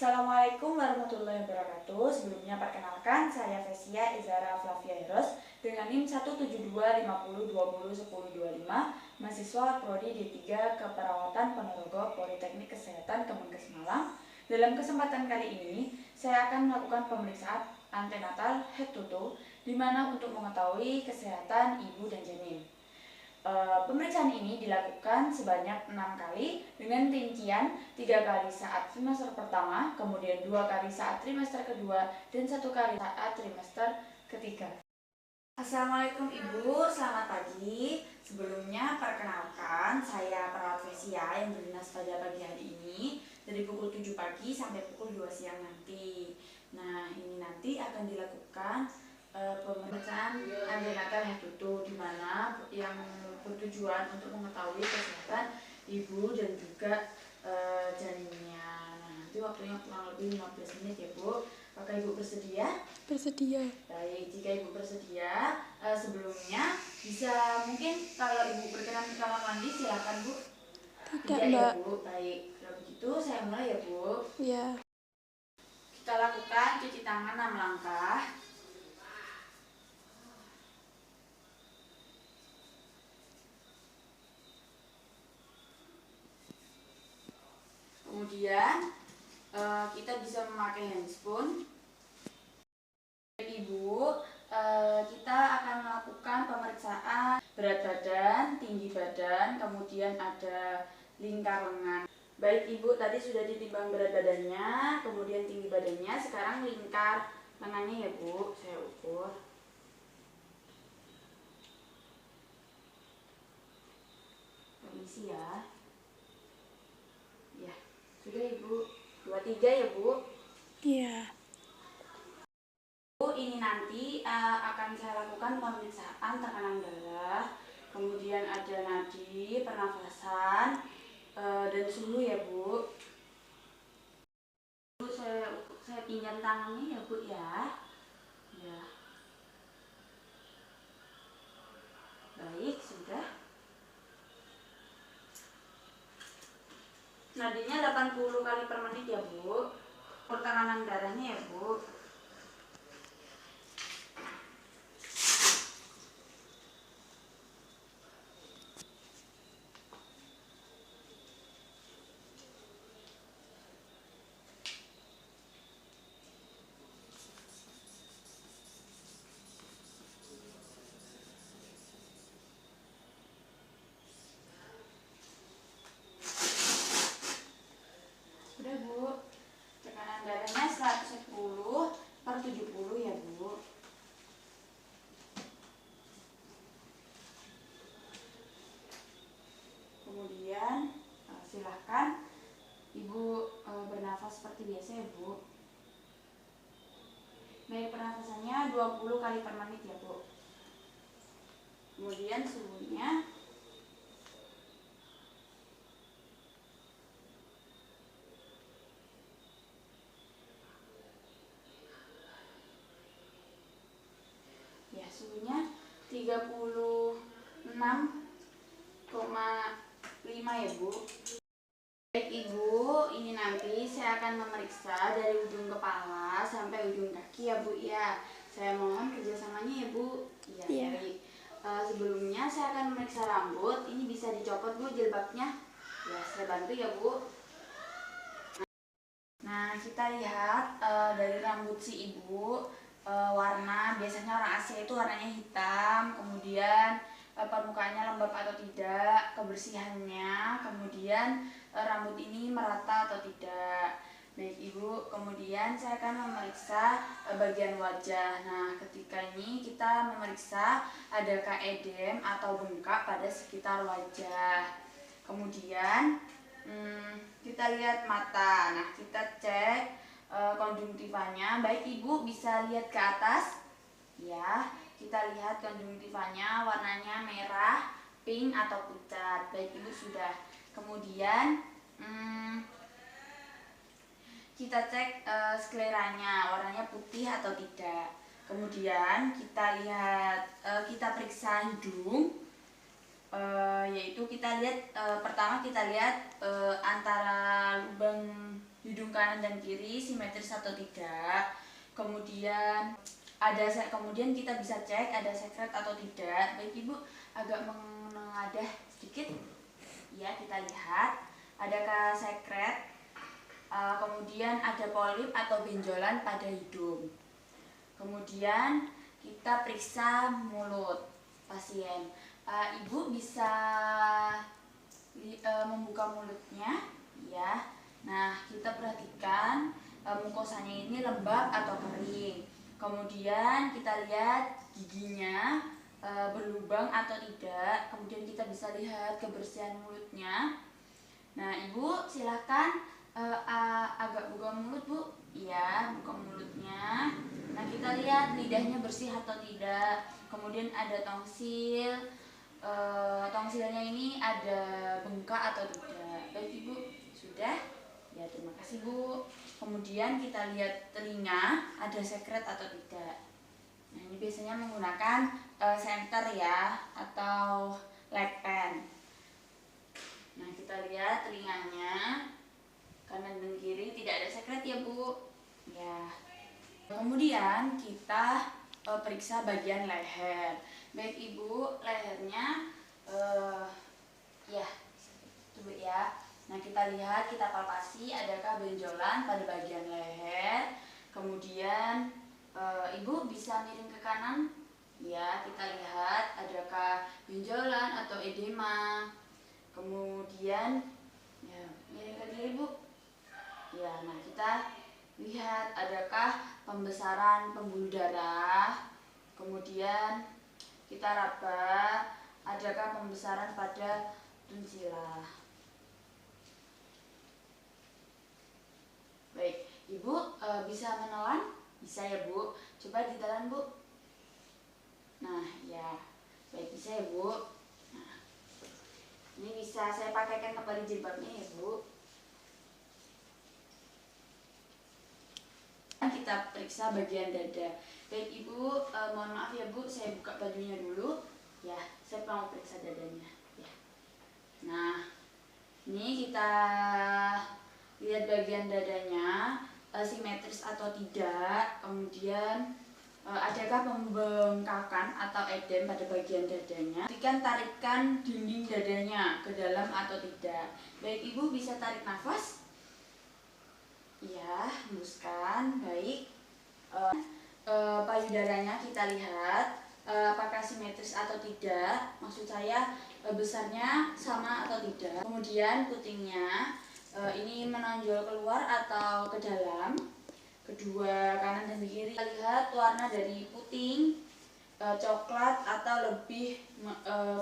Assalamualaikum warahmatullahi wabarakatuh. Sebelumnya perkenalkan, saya Vesia Izara Flavia Eros dengan NIM 17250201025, mahasiswa Prodi D3 Keperawatan Ponorogo Politeknik Kesehatan Kemenkes Malang. Dalam kesempatan kali ini, saya akan melakukan pemeriksaan antenatal head to toe, di mana untuk mengetahui kesehatan ibu dan janin. Pemeriksaan ini dilakukan sebanyak 6 kali dengan rincian 3 kali saat trimester pertama, kemudian 2 kali saat trimester kedua, dan 1 kali saat trimester ketiga. Assalamualaikum Ibu, selamat pagi. Sebelumnya perkenalkan, saya perawat Vesia yang berdinas pada pagi hari ini dari pukul 7 pagi sampai pukul 2 siang nanti. Nah, ini nanti akan dilakukan pemeriksaan antenatal head to toe, di mana yang bertujuan untuk mengetahui kesehatan ibu dan juga janinnya. Nah, nanti waktunya kurang lebih 15 menit ya Bu. Apakah Ibu bersedia? Bersedia. Baik, jika Ibu bersedia, sebelumnya bisa mungkin kalau Ibu berkenan ke kamar mandi silakan Bu. Tidak, Mbak. Mbak. Ya Bu, baik. Kalau begitu saya mulai ya Bu. Ya. Kita lakukan cuci tangan 6 langkah. Kemudian kita bisa memakai handsphone. Ibu, kita akan melakukan pemeriksaan berat badan, tinggi badan, kemudian ada lingkar lengan. Baik Ibu, tadi sudah ditimbang berat badannya, kemudian tinggi badannya, sekarang lingkar lengannya ya Bu, saya ukur. Permisi ya. Ya, sudah Ibu. 23 ya Bu. Iya. Ini nanti akan saya lakukan pemeriksaan tekanan darah, kemudian ada nadi, pernafasan, dan suhu ya Bu. Bu, saya pinjam tangannya ya Bu ya. Ya. Baik, sudah. Nadinya 80 kali per menit ya Bu. Tekanan darahnya ya Bu. Udah Bu, tekanan darahnya 110/70 ya Bu. Kemudian silahkan Ibu bernafas seperti biasa ya Bu. Baik, pernafasannya 20 kali per menit ya Bu. Kemudian suhunya ya, suhunya 36,5 ya Bu. Baik Ibu, ini nanti saya akan memeriksa dari ujung kepala sampai ujung kaki ya Bu ya. Saya mohon kerjasamanya ya Bu. Iya. Ya. Baik. Sebelumnya saya akan memeriksa rambut. Ini bisa dicopot Bu jilbabnya. Ya, saya bantu ya Bu. Nah, kita lihat dari rambut si Ibu, warna biasanya orang Asia itu warnanya hitam, kemudian permukaannya lembab atau tidak, kebersihannya, kemudian rambut ini merata atau tidak. Baik Ibu, kemudian saya akan memeriksa bagian wajah. Nah, ketika ini kita memeriksa adakah edem atau bengkak pada sekitar wajah. Kemudian kita lihat mata. Nah, kita cek konjungtivanya. Baik Ibu bisa lihat ke atas. Ya, kita lihat konjungtivanya warnanya merah, pink atau pucat. Baik Ibu sudah. Kemudian kita cek skleranya warnanya putih atau tidak. Kemudian kita lihat kita periksa hidung. Yaitu kita lihat pertama kita lihat antara lubang hidung kanan dan kiri simetris atau tidak. Kemudian kemudian kita bisa cek ada sekret atau tidak. Baik Ibu, agak menengadah sedikit. Ya, kita lihat adakah sekret. Kemudian ada polip atau benjolan pada hidung. Kemudian kita periksa mulut pasien. Ibu bisa membuka mulutnya, ya. Nah, kita perhatikan mukosanya ini lembab atau kering. Kemudian kita lihat giginya berlubang atau tidak. Kemudian kita bisa lihat kebersihan mulutnya. Nah, Ibu silahkan agak buka mulut, Bu. Iya, buka mulutnya. Nah, kita lihat lidahnya bersih atau tidak. Kemudian ada tongsil. Tongsilnya ini ada bengkak atau tidak. Baik Ibu, sudah? Ya, terima kasih Bu. Kemudian kita lihat telinga, ada sekret atau tidak. Nah, ini biasanya menggunakan senter ya, atau lek pen. Nah, kita lihat telinganya, kanan dan kiri tidak ada sekret ya Bu. Ya. Kemudian kita periksa bagian leher. Baik Ibu, lehernya ya, coba ya. Nah, kita lihat, kita palpasi adakah benjolan pada bagian leher. Kemudian Ibu bisa miring ke kanan. Ya, kita lihat adakah benjolan atau edema. Kemudian ya, miring ke kiri Bu. Ya, nah kita lihat adakah pembesaran pembuluh darah. Kemudian kita raba adakah pembesaran pada tonsila. Baik, Ibu bisa menelan? Bisa ya Bu. Coba ditelan Bu. Nah, ya. Baik, bisa ya Bu. Nah, ini bisa saya pakaikan kembali jilbabnya ya Bu. Kita periksa bagian dada. Baik Ibu, mohon maaf ya Bu, saya buka bajunya dulu. Ya, saya mau periksa dadanya. Ya. Nah, ini kita lihat bagian dadanya simetris atau tidak. Kemudian adakah pembengkakan atau edem pada bagian dadanya. Tarikan dinding dadanya ke dalam atau tidak. Baik Ibu, bisa tarik nafas. Iya, hembuskan. Baik. Payudaranya kita lihat apakah simetris atau tidak. Maksud saya besarnya sama atau tidak. Kemudian putingnya ini menonjol keluar atau ke dalam. Kedua, kanan dan kiri. Kita lihat warna dari puting coklat atau lebih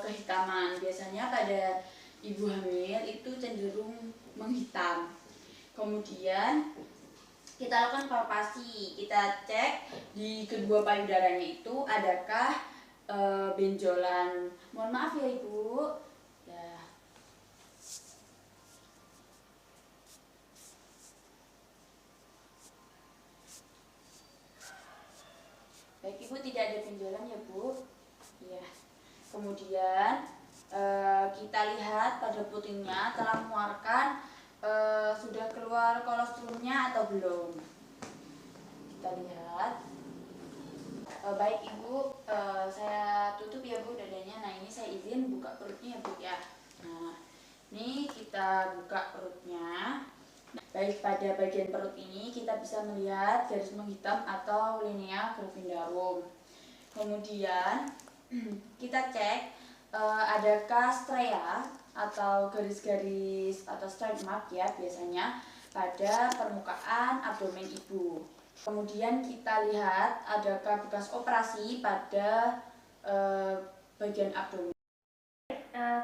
kehitaman. Biasanya pada ibu hamil itu cenderung menghitam. Kemudian kita lakukan palpasi, kita cek di kedua payudaranya itu adakah benjolan. Mohon maaf ya Ibu. Ya. Baik Ibu, tidak ada benjolan ya Bu. Ya. Kemudian kita lihat pada putingnya telah mengeluarkan sudah keluar kolostrumnya atau belum. Kita lihat. Baik Ibu, saya tutup ya Bu dadanya. Nah, ini saya izin buka perutnya ya Bu ya. Nah, ini kita buka perutnya. Baik, pada bagian perut ini kita bisa melihat garis menghitam atau linea gravidarum. Kemudian kita cek adakah stria atau garis-garis atau stripe mark ya biasanya pada permukaan abdomen Ibu. Kemudian kita lihat adakah bekas operasi pada bagian abdomen.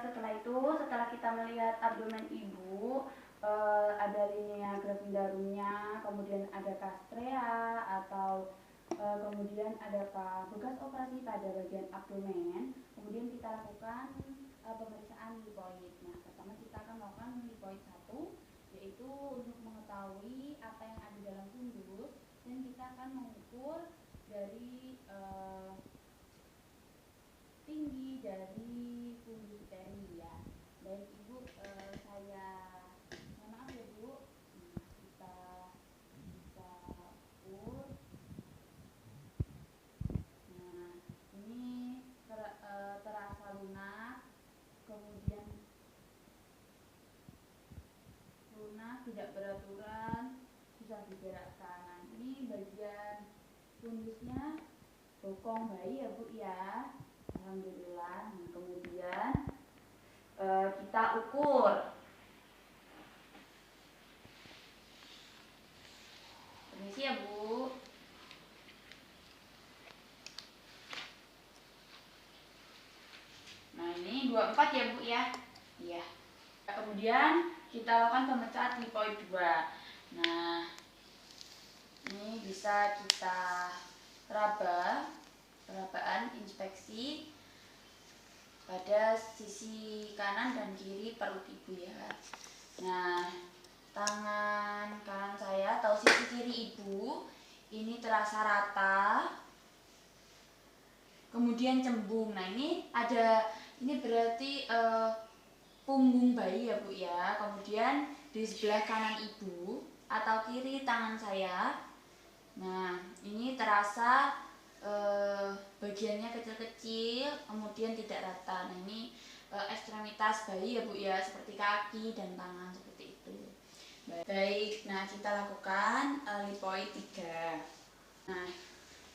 Setelah kita melihat abdomen Ibu, ada linea gravidarumnya, kemudian adakah stria atau kemudian adakah bekas operasi pada bagian abdomen. Kemudian kita lakukan pemeriksaan lipoid. Nah, pertama kita akan melakukan lipoid 1, yaitu untuk mengetahui apa yang ada dalam fundus, dan kita akan mengukur dari tinggi dari fundus uteri ya. Baik Ibu, saya mohon maaf ya Bu. Nah, kita susah digerakkan. Nah, ini bagian fundusnya bokong bayi ya Bu ya. Alhamdulillah. Nah, kemudian kita ukur. Permisi ya Bu. Nah, ini 24 ya Bu ya. Iya. Kemudian kita lakukan pemecahan lipoid 2. Nah, ini bisa kita perabaan inspeksi pada sisi kanan dan kiri perut ibu ya. Nah, tangan kanan saya atau sisi kiri ibu ini terasa rata, kemudian cembung. Nah, ini berarti punggung bayi ya Bu ya. Kemudian di sebelah kanan ibu atau kiri tangan saya, nah ini terasa bagiannya kecil-kecil, kemudian tidak rata. Nah, ini ekstremitas bayi ya Bu ya, seperti kaki dan tangan seperti itu. Baik, nah kita lakukan lipoid 3. Nah,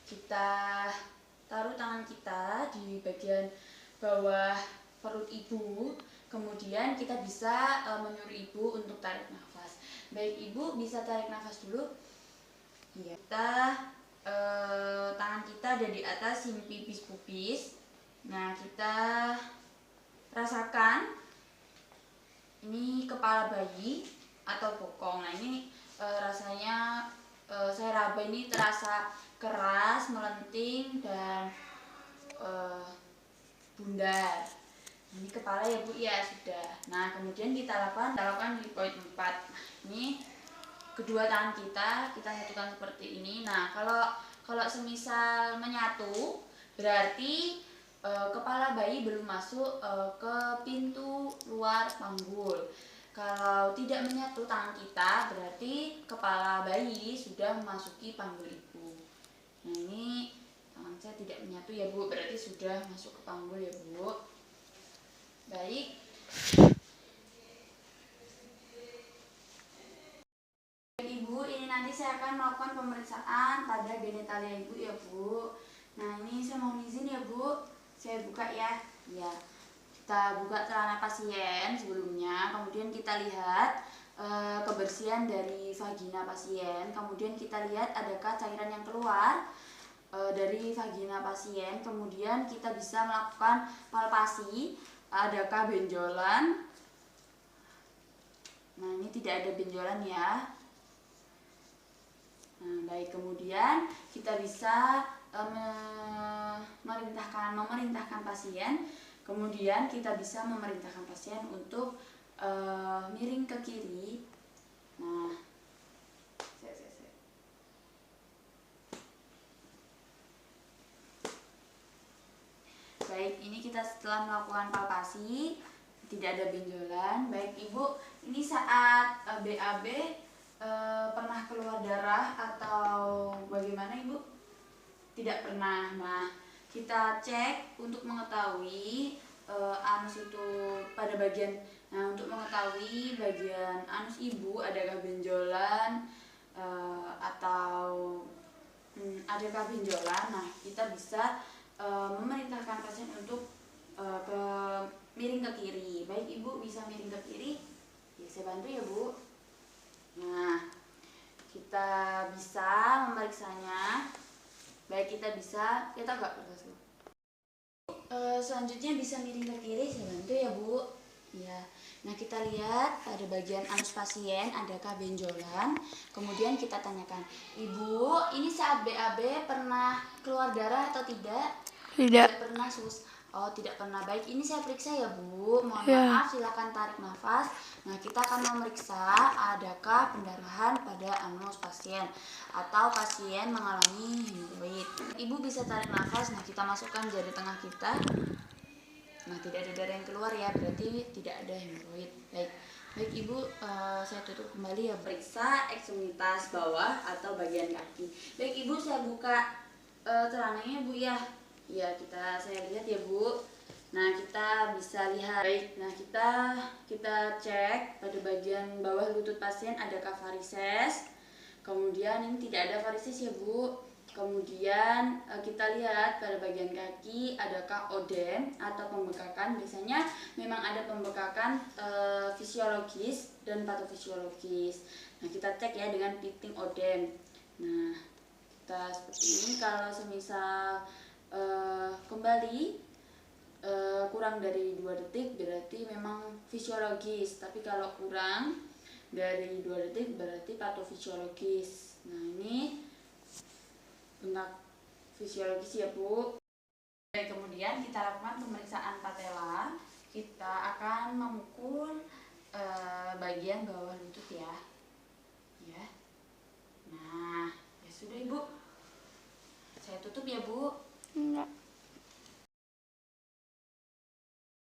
kita taruh tangan kita di bagian bawah perut ibu, kemudian kita bisa menyuruh ibu untuk tarik nafas. Baik, ibu bisa tarik nafas dulu. Ya. Kita tangan kita ada di atas simpipis pubis. Nah, kita rasakan ini kepala bayi atau bokong. Nah, ini rasanya saya raba ini terasa keras, melenting dan bundar. Ini kepala ya Bu ya, sudah. Nah, kemudian kita lakukan lipoid 4. Ini kedua tangan kita satukan seperti ini. Nah, kalau semisal menyatu berarti kepala bayi belum masuk ke pintu luar panggul. Kalau tidak menyatu tangan kita berarti kepala bayi sudah memasuki panggul ibu. Nah, ini tangan saya tidak menyatu ya Bu, berarti sudah masuk ke panggul ya Bu. Baik. Ibu, ini nanti saya akan melakukan pemeriksaan pada genitalia ibu ya Bu. Nah, ini saya mau izin ya Bu, saya buka ya. Ya, kita buka celana pasien sebelumnya, kemudian kita lihat kebersihan dari vagina pasien, kemudian kita lihat adakah cairan yang keluar dari vagina pasien, kemudian kita bisa melakukan palpasi, adakah benjolan. Nah, ini tidak ada benjolan ya. Nah, baik, kemudian kita bisa memerintahkan pasien, kemudian kita bisa memerintahkan pasien untuk miring ke kiri. Nah, baik, ini kita setelah melakukan palpasi tidak ada benjolan. Baik Ibu, ini saat BAB pernah keluar darah atau bagaimana Ibu? Tidak pernah. Nah, kita cek untuk mengetahui anus itu pada bagian, nah untuk mengetahui bagian anus ibu adakah benjolan atau adakah benjolan. Nah, kita bisa memerintahkan pasien untuk miring ke kiri. Baik Ibu, bisa miring ke kiri. Ya, saya bantu ya Bu. Nah, kita bisa memeriksanya. Baik, kita enggak selanjutnya bisa miring ke kiri, saya bantu ya Bu. Ya. Nah, kita lihat pada bagian anus pasien adakah benjolan. Kemudian kita tanyakan, Ibu, ini saat BAB pernah keluar darah atau tidak? Tidak pernah sus. Oh, tidak pernah. Baik, ini saya periksa ya Bu. Mohon ya. maaf, silakan tarik nafas. Nah, kita akan memeriksa adakah pendarahan pada anus pasien atau pasien mengalami hemoroid. Ibu bisa tarik nafas. Nah, kita masukkan jari tengah kita. Nah, tidak ada darah yang keluar ya, berarti tidak ada hemoroid. Baik Ibu, saya tutup kembali ya. Periksa ekstremitas bawah atau bagian kaki. Baik Ibu, saya buka celananya Bu ya. Ya, saya lihat ya Bu. Nah, kita bisa lihat. Baik, nah kita cek pada bagian bawah lutut pasien adakah varises. Kemudian ini tidak ada varises ya Bu. Kemudian kita lihat pada bagian kaki adakah odem atau pembekakan. Biasanya memang ada pembekakan fisiologis dan patofisiologis. Nah kita cek ya dengan fitting odem. Nah kita seperti ini, kalau semisal kembali kurang dari 2 detik berarti memang fisiologis, tapi kalau kurang dari 2 detik berarti patofisiologis. Nah ini bengkak fisiologis ya Bu. Kemudian kita lakukan pemeriksaan patella. Kita akan memukul bagian bawah lutut ya. Nah ya sudah Ibu, saya tutup ya Bu. Enggak.